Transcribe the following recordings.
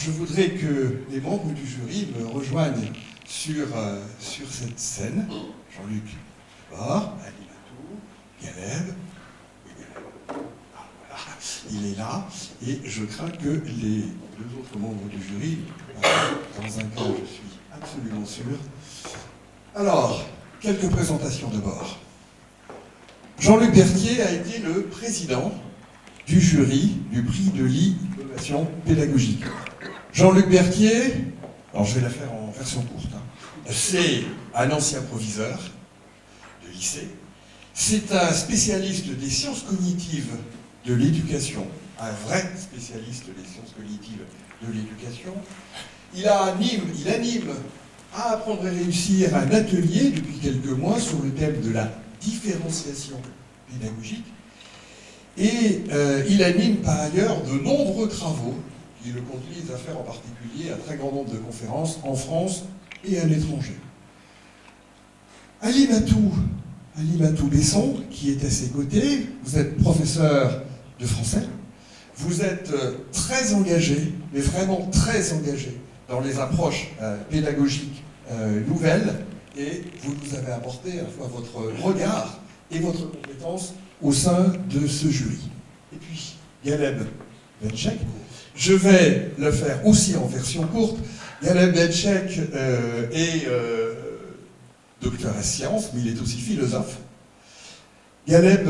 je voudrais que les membres du jury me rejoignent sur cette scène. Jean-Luc d'abord, Ali Matou, Galeb. Ah, voilà, il est là. Et je crains que les deux autres membres du jury, dans un cas, je suis absolument sûr. Alors, quelques présentations d'abord. Jean-Luc Berthier a été le président du jury du prix de l'innovation pédagogique. Jean-Luc Berthier, alors je vais la faire en version courte, c'est un ancien proviseur de lycée, c'est un spécialiste des sciences cognitives de l'éducation, un vrai spécialiste des sciences cognitives de l'éducation. Il anime à apprendre et réussir un atelier depuis quelques mois sur le thème de la différenciation pédagogique. Et il anime par ailleurs de nombreux travaux qui le conduisent à faire en particulier un très grand nombre de conférences en France et à l'étranger. Ali Matou Besson, qui est à ses côtés, vous êtes professeur de français, vous êtes très engagé, mais vraiment très engagé, dans les approches pédagogiques nouvelles, et vous nous avez apporté à la fois votre regard et votre compétence au sein de ce jury. Et puis, Galeb Benchek, je vais le faire aussi en version courte. Galeb Benchek est docteur en sciences, mais il est aussi philosophe. Galeb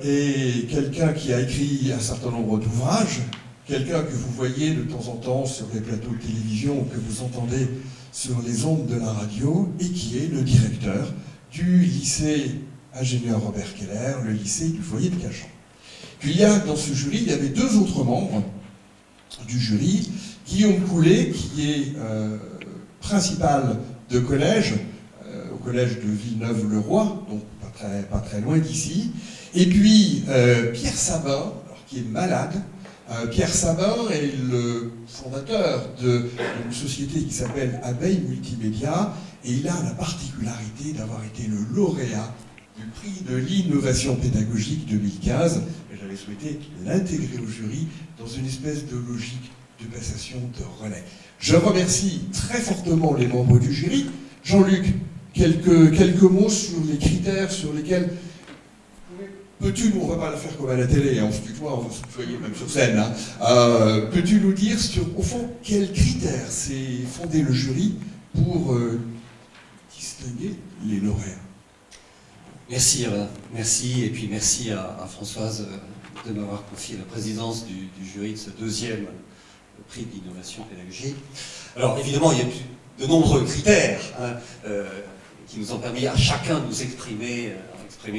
est quelqu'un qui a écrit un certain nombre d'ouvrages, quelqu'un que vous voyez de temps en temps sur les plateaux de télévision ou que vous entendez sur les ondes de la radio, et qui est le directeur du lycée ingénieur Robert Keller, le lycée du foyer de Cachan. Puis dans ce jury, il y avait deux autres membres du jury, Guillaume Coulet, qui est principal de collège, au collège de Villeneuve-le-Roi, donc pas très loin d'ici, et puis Pierre Sabin, alors, qui est malade. Pierre Sabin est le fondateur d'une société qui s'appelle Abeille Multimédia, et il a la particularité d'avoir été le lauréat du prix de l'innovation pédagogique 2015, et j'avais souhaité l'intégrer au jury dans une espèce de logique de passation de relais. Je remercie très fortement les membres du jury. Jean-Luc, quelques mots sur les critères sur lesquels... Peux-tu, on ne va pas la faire comme à la télé, on se tutoie, on va se tutoyer même sur scène, peux-tu nous dire sur, au fond, quels critères s'est fondé le jury pour distinguer les lauréats? Merci, merci, et puis merci à Françoise de m'avoir confié la présidence du jury de ce deuxième prix d'innovation pédagogique. Alors évidemment, il y a de nombreux critères qui nous ont permis à chacun de nous exprimer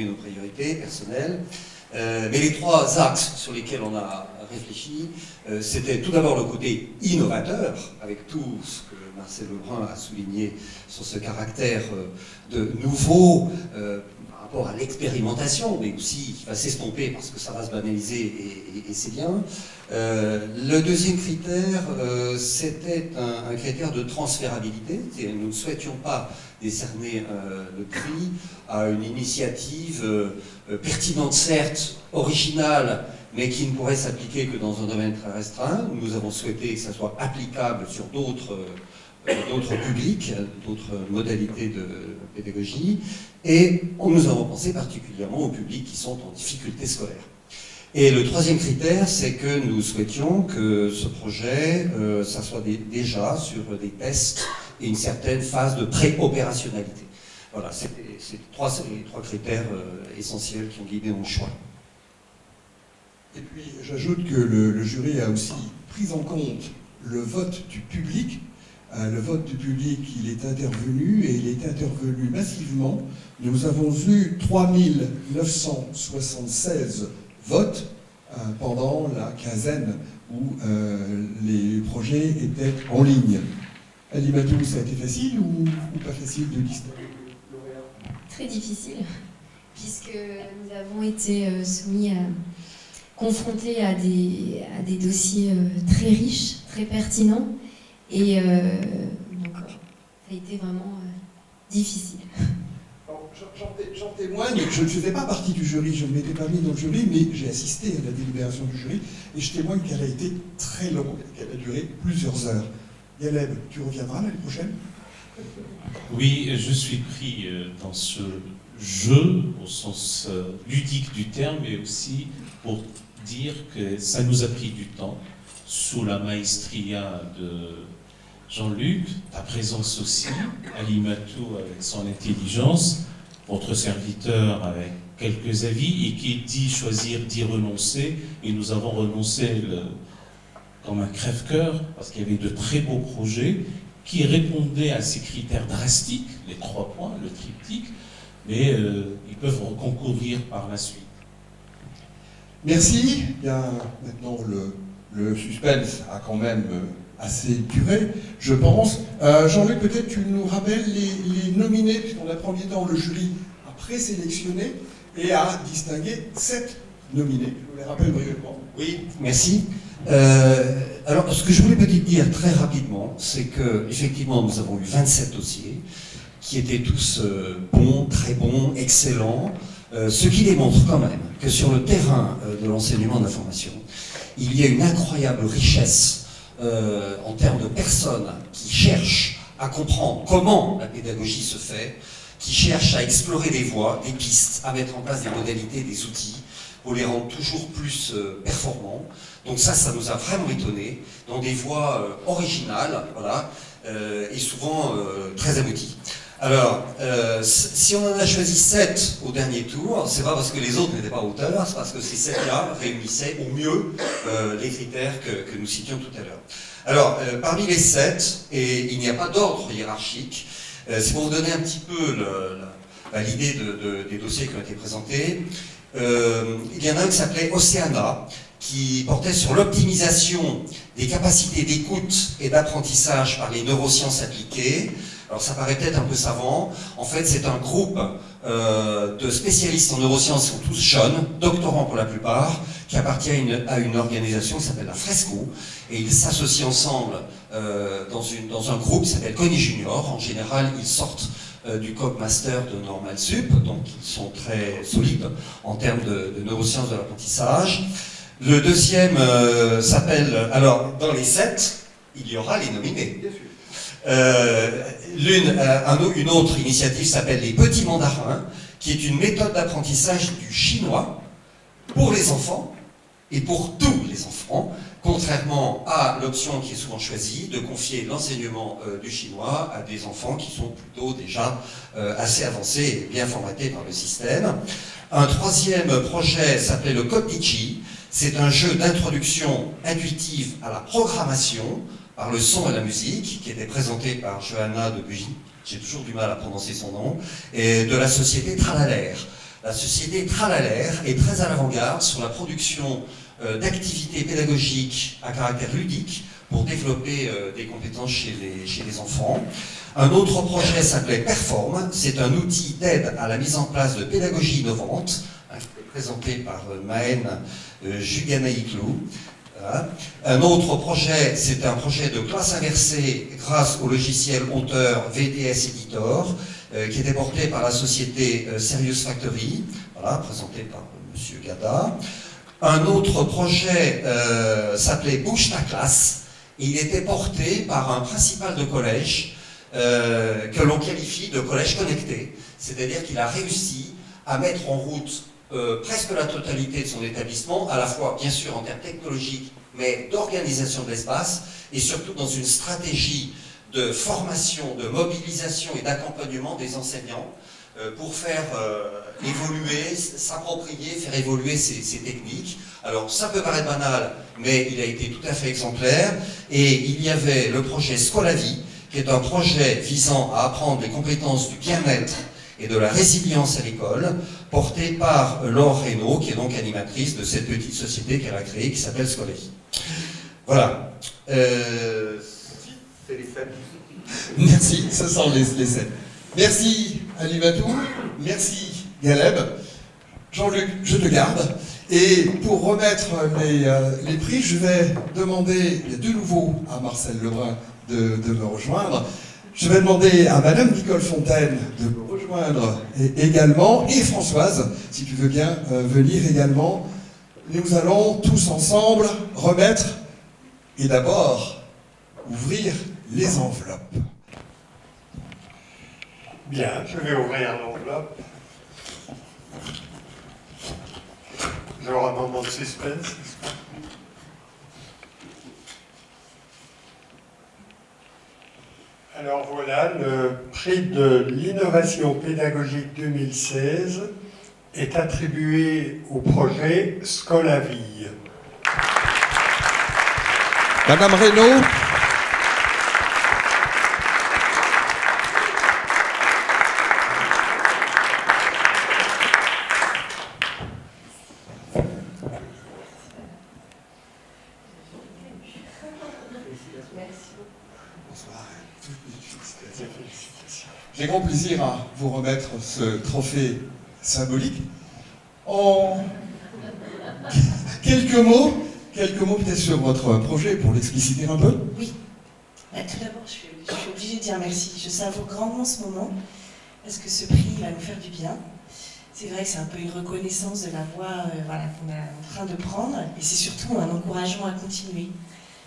nos priorités personnelles. Mais les trois axes sur lesquels on a réfléchi, c'était tout d'abord le côté innovateur, avec tout ce que Marcel Lebrun a souligné sur ce caractère de nouveau par rapport à l'expérimentation, mais aussi qui va s'estomper parce que ça va se banaliser et c'est bien. Le deuxième critère, c'était un critère de transférabilité. Nous ne souhaitions pas décerner le prix à une initiative pertinente, certes, originale, mais qui ne pourrait s'appliquer que dans un domaine très restreint. Nous avons souhaité que ça soit applicable sur d'autres publics, d'autres modalités de pédagogie, et nous avons pensé particulièrement aux publics qui sont en difficulté scolaire. Et le troisième critère, c'est que nous souhaitions que ce projet, ça soit déjà sur des tests et une certaine phase de pré-opérationnalité. Voilà, c'est les trois critères essentiels qui ont guidé mon choix. Et puis, j'ajoute que le jury a aussi pris en compte le vote du public. Le vote du public, il est intervenu, et il est intervenu massivement. Nous avons eu 3976 votes pendant la quinzaine où les projets étaient en ligne. Ali Matou, ça a été facile ou pas facile de distinguer les lauréats? Très difficile, puisque nous avons été confrontés à des dossiers très riches, très pertinents, et donc ça a été vraiment difficile. j'en témoigne, je ne faisais pas partie du jury, je ne m'étais pas mis dans le jury, mais j'ai assisté à la délibération du jury, et je témoigne qu'elle a été très longue, qu'elle a duré plusieurs heures. Yaleb, tu reviendras l'année prochaine? Oui, je suis pris dans ce jeu, au sens ludique du terme, mais aussi pour dire que ça nous a pris du temps, sous la maestria de Jean-Luc, ta présence aussi, Ali Matou avec son intelligence, votre serviteur avec quelques avis, et qui dit choisir d'y renoncer, et nous avons renoncé comme un crève-cœur, parce qu'il y avait de très beaux projets qui répondaient à ces critères drastiques, les 3 points, le triptyque, mais ils peuvent concourir par la suite. Merci. Bien, maintenant, le suspense a quand même assez duré, je pense. Jean-Luc, peut-être tu nous rappelles les nominés, puisqu'on a premier temps le jury a présélectionné et a distingué 7 nominés. Je vous les rappelle brièvement. Oui, merci. Alors, ce que je voulais peut-être dire très rapidement, c'est que effectivement, nous avons eu 27 dossiers qui étaient tous bons, très bons, excellents, ce qui démontre quand même que sur le terrain de l'enseignement de la formation, il y a une incroyable richesse en termes de personnes qui cherchent à comprendre comment la pédagogie se fait, qui cherchent à explorer des voies, des pistes, à mettre en place des modalités, des outils, pour les rendre toujours plus performants. Donc ça nous a vraiment étonnés, dans des voies originales, voilà, et souvent très abouties. Alors, si on en a choisi 7 au dernier tour, c'est pas parce que les autres n'étaient pas auteurs, c'est parce que ces 7-là réunissaient au mieux les critères que nous citions tout à l'heure. Alors, parmi les 7, et il n'y a pas d'ordre hiérarchique, c'est pour vous donner un petit peu l'idée des dossiers qui ont été présentés. Il y en a un qui s'appelait Océana, qui portait sur l'optimisation des capacités d'écoute et d'apprentissage par les neurosciences appliquées. Alors ça paraît peut-être un peu savant, en fait c'est un groupe de spécialistes en neurosciences, qui sont tous jeunes, doctorants pour la plupart, qui appartient à une organisation qui s'appelle la Fresco, et ils s'associent ensemble dans un groupe qui s'appelle Cogni Junior. En général, ils sortent du COP Master de Normal Sup, donc ils sont très solides en termes de neurosciences de l'apprentissage. Le deuxième s'appelle, alors dans les 7, il y aura les nominés. Bien sûr. Une autre initiative s'appelle les petits mandarins, qui est une méthode d'apprentissage du chinois pour les enfants et pour tous les enfants, contrairement à l'option qui est souvent choisie de confier l'enseignement du chinois à des enfants qui sont plutôt déjà assez avancés et bien formatés par le système. Un troisième projet s'appelait le Kodichi. C'est un jeu d'introduction intuitive à la programmation par le son et la musique, qui était présenté par Johanna de Bugy, j'ai toujours du mal à prononcer son nom, et de la société Tralalaire. La société Tralalaire est très à l'avant-garde sur la production d'activités pédagogiques à caractère ludique pour développer des compétences chez les enfants. Un autre projet s'appelait Perform, c'est un outil d'aide à la mise en place de pédagogie innovante, qui est présenté par Maën Juganaïklou. Voilà. Un autre projet, c'est un projet de classe inversée grâce au logiciel auteur VTS Editor, qui était porté par la société Serious Factory, voilà, présenté par M. Gada. Un autre projet s'appelait Bouge ta classe, et il était porté par un principal de collège que l'on qualifie de collège connecté, c'est-à-dire qu'il a réussi à mettre en route presque la totalité de son établissement, à la fois bien sûr en termes technologiques, mais d'organisation de l'espace, et surtout dans une stratégie de formation, de mobilisation et d'accompagnement des enseignants pour faire évoluer, s'approprier, faire évoluer ces techniques. Alors ça peut paraître banal, mais il a été tout à fait exemplaire, et il y avait le projet Scolavi, qui est un projet visant à apprendre les compétences du bien-être et de la résilience à l'école, portée par Laure Reynaud, qui est donc animatrice de cette petite société qu'elle a créée, qui s'appelle Scolavi. Voilà. C'est les 7. Merci, ce sont les 7. Merci Ali Matou, merci Yaleb. Jean-Luc, je te garde. Et pour remettre les prix, je vais demander de nouveau à Marcel Lebrun de me rejoindre. je vais demander à Madame Nicole Fontaine de me rejoindre également, et Françoise, si tu veux bien venir également. Nous allons tous ensemble remettre et d'abord ouvrir les enveloppes. Bien, je vais ouvrir l'enveloppe. Genre un moment de suspense, n'est-ce pas? Alors voilà, le prix de l'innovation pédagogique 2016 est attribué au projet Scolavie. Madame Reynaud. J'ai grand plaisir à vous remettre ce trophée symbolique. En quelques mots peut-être sur votre projet pour l'expliciter un peu. Oui. Tout d'abord, je suis obligée de dire merci. Je savoure grandement ce moment parce que ce prix va nous faire du bien. C'est vrai que c'est un peu une reconnaissance de la voie qu'on est en train de prendre et c'est surtout un encouragement à continuer.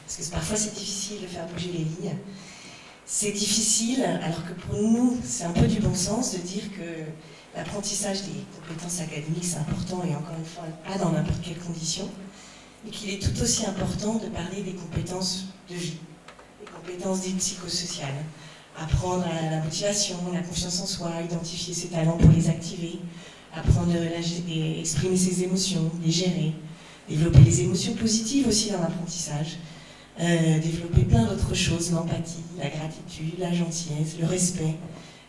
Parce que parfois c'est difficile de faire bouger les lignes. C'est difficile, alors que pour nous, c'est un peu du bon sens de dire que l'apprentissage des compétences académiques, c'est important, et encore une fois, pas dans n'importe quelle condition, et qu'il est tout aussi important de parler des compétences de vie, des compétences dites psychosociales. Apprendre la motivation, la confiance en soi, identifier ses talents pour les activer, apprendre à exprimer ses émotions, les gérer, développer les émotions positives aussi dans l'apprentissage. Développer plein d'autres choses, l'empathie, la gratitude, la gentillesse, le respect,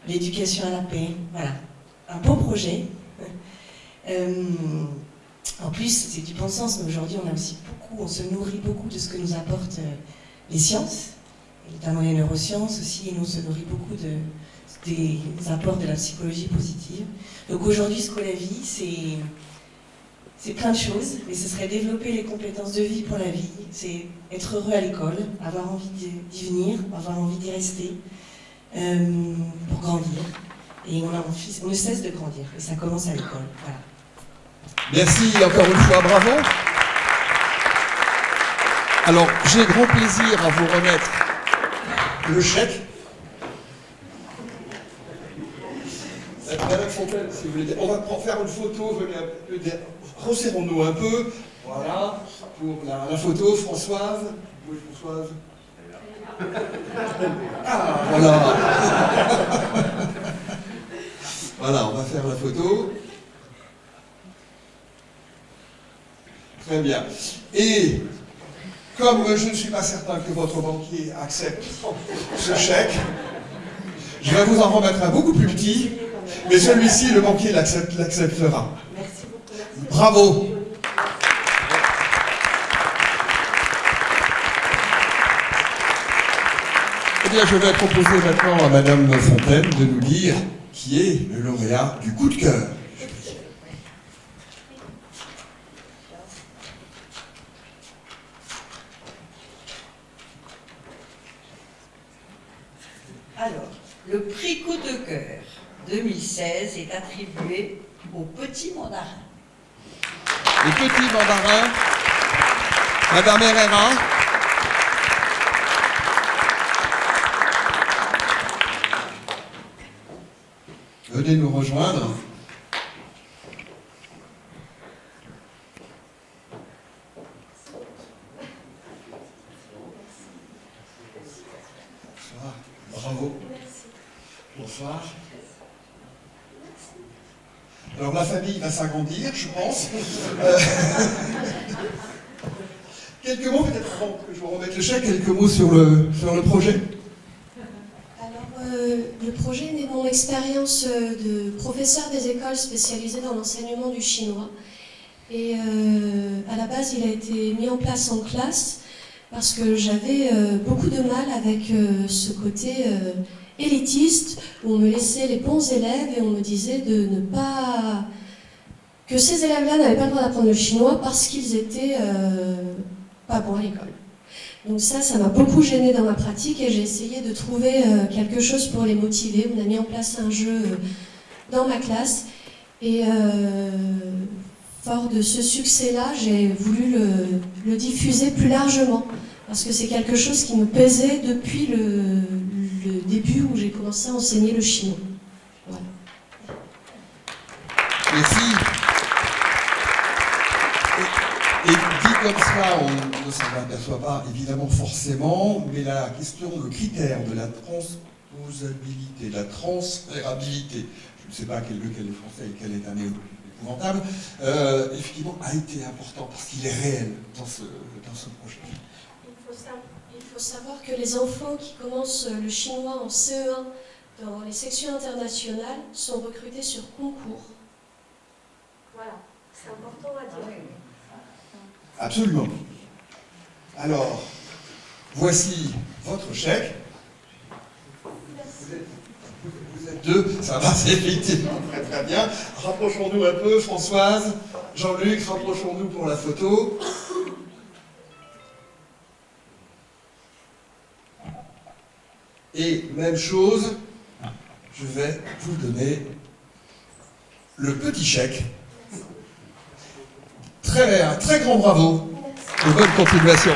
l'éducation à la paix, voilà. Un beau projet. En plus, c'est du bon sens, mais aujourd'hui on se nourrit beaucoup de ce que nous apportent les sciences, et notamment les neurosciences aussi, et nous on se nourrit beaucoup des apports de la psychologie positive. Donc aujourd'hui, Scolavie, c'est plein de choses, mais ce serait développer les compétences de vie pour la vie, c'est être heureux à l'école, avoir envie d'y venir, avoir envie d'y rester, pour grandir. Et on ne cesse de grandir, et ça commence à l'école. Voilà. Merci encore une fois, bravo. Alors, j'ai grand plaisir à vous remettre le chèque. Madame Fontaine, si vous voulez dire, on va faire une photo, venez un peu resserrons-nous un peu, voilà, pour la photo, Françoise. Oui, Françoise. Ah, voilà. Voilà, on va faire la photo. Très bien. Et comme je ne suis pas certain que votre banquier accepte ce chèque, je vais vous en remettre un beaucoup plus petit, mais celui-ci, le banquier l'acceptera. Merci beaucoup. Bravo. Eh bien, je vais proposer maintenant à Madame Fontaine de nous dire qui est le lauréat du coup de cœur. Alors, le prix coup de cœur 2016 est attribué au Petit Mandarin. Les petits mandarins, Madame Herrera. Venez nous rejoindre. Bonsoir. Bravo. Bonsoir. Alors la famille va s'agrandir, je pense. Quelques mots peut-être avant que je vous remette le chèque, quelques mots sur le projet. Le projet est né de mon expérience de professeur des écoles spécialisées dans l'enseignement du chinois. Et à la base, il a été mis en place en classe parce que j'avais beaucoup de mal avec ce côté élitiste où on me laissait les bons élèves et on me disait de ne pas... que ces élèves-là n'avaient pas le droit d'apprendre le chinois parce qu'ils étaient pas bons à l'école. Donc ça m'a beaucoup gênée dans ma pratique et j'ai essayé de trouver quelque chose pour les motiver. On a mis en place un jeu dans ma classe et fort de ce succès-là, j'ai voulu le diffuser plus largement parce que c'est quelque chose qui me pesait depuis le début où j'ai commencé à enseigner le chinois. Voilà. Merci. Et dit comme cela, on ne s'en aperçoit pas évidemment forcément, mais la question, le critère de la transposabilité, de la transférabilité, je ne sais pas lequel est français et quel est un épouvantable, effectivement a été important parce qu'il est réel dans ce projet. Il faut savoir que les enfants qui commencent le chinois en CE1 dans les sections internationales sont recrutés sur concours. Voilà, c'est important à dire. Absolument. Alors, voici votre chèque. Vous êtes deux, ça va, c'est effectivement très très bien. Rapprochons-nous un peu, Françoise, Jean-Luc, rapprochons-nous pour la photo. Et même chose, je vais vous donner le petit chèque. Un très grand bravo et bonne continuation.